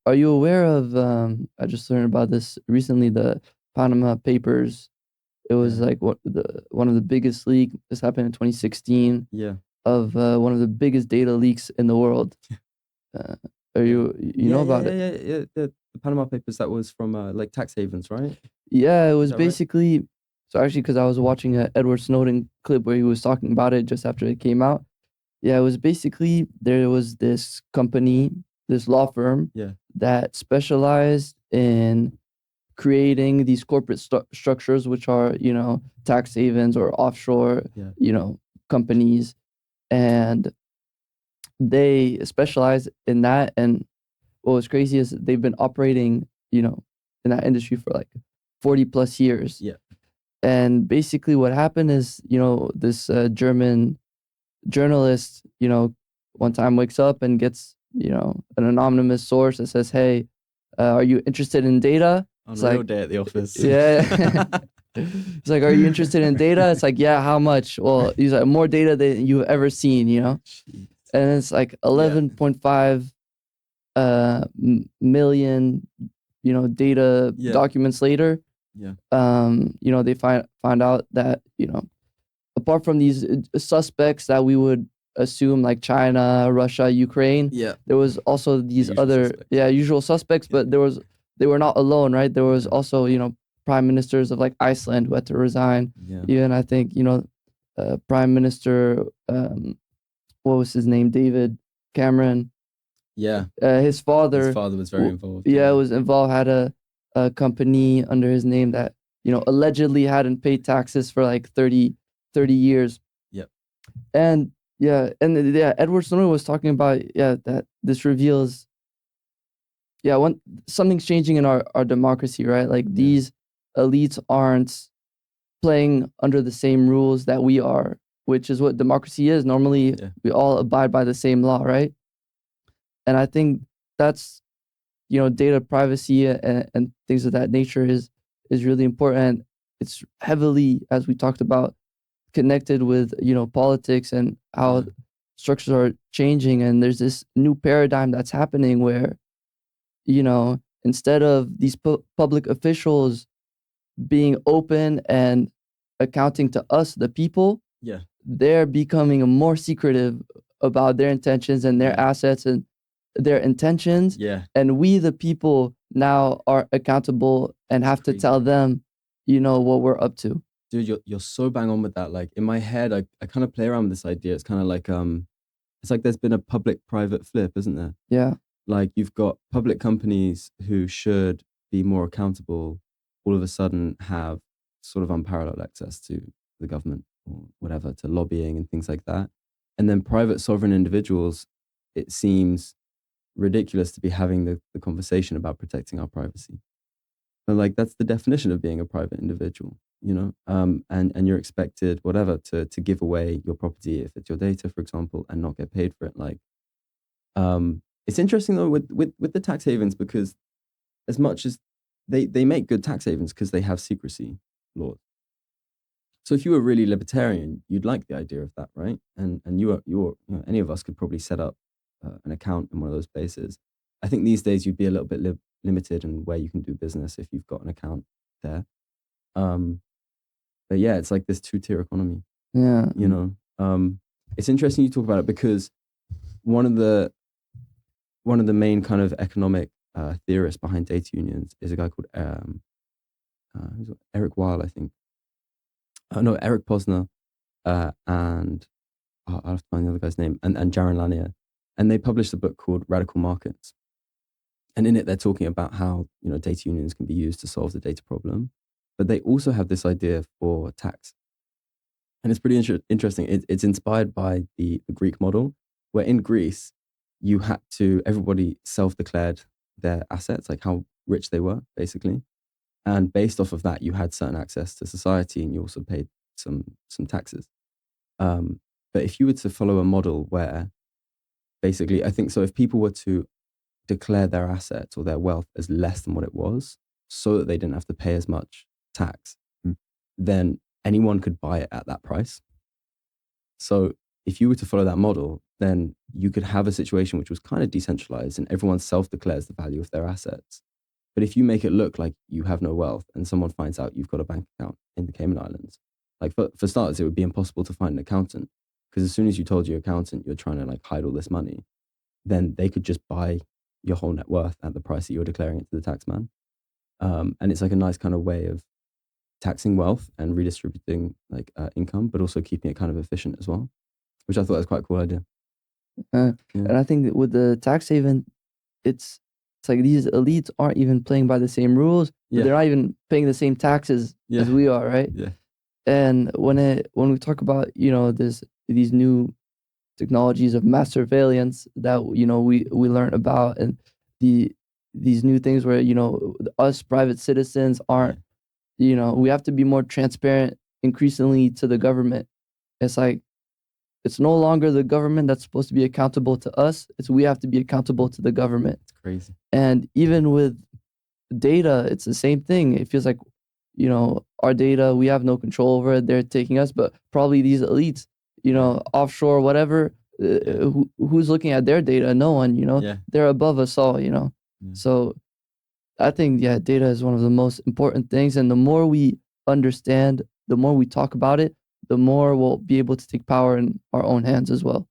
Are you aware of, I just learned about this recently, the Panama Papers. It was Yeah, like one of the biggest leak. This happened in 2016 yeah, of one of the biggest data leaks in the world. Uh, are yeah, you yeah, know yeah, about yeah, it? yeah. Yeah. The Panama Papers that was from like tax havens, right? Yeah, it Is was that right? basically so actually because I was watching a Edward Snowden clip where he was talking about it just after it came out. Yeah, it was basically there was this company, this law firm Yeah, that specialized in creating these corporate structures, which are, tax havens or offshore, yeah, companies. And they specialize in that. And what was crazy is they've been operating, in that industry for like 40 plus years. yeah. And basically, what happened is, this German journalist, one time wakes up and gets, an anonymous source that says, "Hey, are you interested in data?" It's Unreal like, day at the office. yeah. It's like, "Are you interested in data?" It's like, "Yeah, how much?" Well, he's like, "More data than you've ever seen." Jeez. And it's like Yeah, 11.5 million, data yeah, documents later. yeah, They find out that, apart from these suspects that we would assume like China, Russia, Ukraine, yeah. there was also The these usual other, suspects. yeah, usual suspects, Yeah, but they were not alone, right? There was yeah, also, prime ministers of like Iceland who had to resign. yeah, Even I think, Prime Minister, what was his name? David Cameron. yeah. His His father, father was very involved. yeah, Yeah, was involved, had a company under his name that, allegedly hadn't paid taxes for like 30 years. yeah, And yeah, Edward Snowden was talking about, yeah, that this reveals, yeah, one something's changing in our democracy, right? Like yeah, these elites aren't playing under the same rules that we are, which is what democracy is. Normally, yeah, we all abide by the same law, right? And I think that's, data privacy and things of that nature is really important. It's heavily, as we talked about, connected with, politics and how yeah, structures are changing. And there's this new paradigm that's happening where, instead of these public officials being open and accounting to us, the people, yeah, they're becoming more secretive about their intentions and their yeah, assets and their intentions. yeah. And we, the people, now are accountable and It's have to crazy. tell them, what we're up to. Dude, you're so bang on with that. Like in my head, I kind of play around with this idea. It's kind of like it's like there's been a public-private flip, isn't there? Yeah. Like you've got public companies who should be more accountable, all of a sudden have sort of unparalleled access to the government or whatever, to lobbying and things like that. And then private sovereign individuals, it seems ridiculous to be having the conversation about protecting our privacy. But like that's the definition of being a private individual, and you're expected whatever to give away your property if it's your data, for example, and not get paid for it. Like, it's interesting though with the tax havens because as much as they make good tax havens because they have secrecy laws. So if you were really libertarian, you'd like the idea of that, right? And any of us could probably set up an account in one of those places. I think these days you'd be a little bit limited in where you can do business if you've got an account there. Um, but yeah, it's like this two-tier economy, Yeah. you know. It's interesting you talk about it because one of the one of the main kind of economic theorists behind data unions is a guy called Eric Weil, I think. No, Eric Posner, and I'll have to find the other guy's name, and Jaron Lanier. And they published a book called Radical Markets. And in it, they're talking about how, data unions can be used to solve the data problem. But they also have this idea for tax. And it's pretty interesting. It's inspired by the Greek model, where in Greece, everybody self declared their assets, like how rich they were, basically. And based off of that, you had certain access to society and you also paid some taxes. Um, but if you were to follow a model where basically, I think so, if people were to declare their assets or their wealth as less than what it was, so that they didn't have to pay as much tax, then anyone could buy it at that price. So if you were to follow that model, then you could have a situation which was kind of decentralized and everyone self-declares the value of their assets. But if you make it look like you have no wealth and someone finds out you've got a bank account in the Cayman Islands, like for starters, it would be impossible to find an accountant, because as soon as you told your accountant you're trying to like hide all this money, then they could just buy your whole net worth at the price that you're declaring it to the tax man. And it's like a nice kind of way of taxing wealth and redistributing like income, but also keeping it kind of efficient as well, which I thought was quite a cool idea. Uh, Yeah. and I think that with the tax haven, it's like these elites aren't even playing by the same rules, but Yeah. they're not even paying the same taxes as Yeah. we are, right? Yeah. And when we talk about, these new technologies of mass surveillance that, we learn about, and these new things where, us private citizens aren't, we have to be more transparent increasingly to the government. It's like it's no longer the government that's supposed to be accountable to us. It's we have to be accountable to the government. It's crazy. And even with data, it's the same thing. It feels like, our data, we have no control over it. They're taking us, but probably these elites, offshore, whatever, who's looking at their data? No one, Yeah. they're above us all, Yeah. So I think, data is one of the most important things. And the more we understand, the more we talk about it, the more we'll be able to take power in our own hands as well.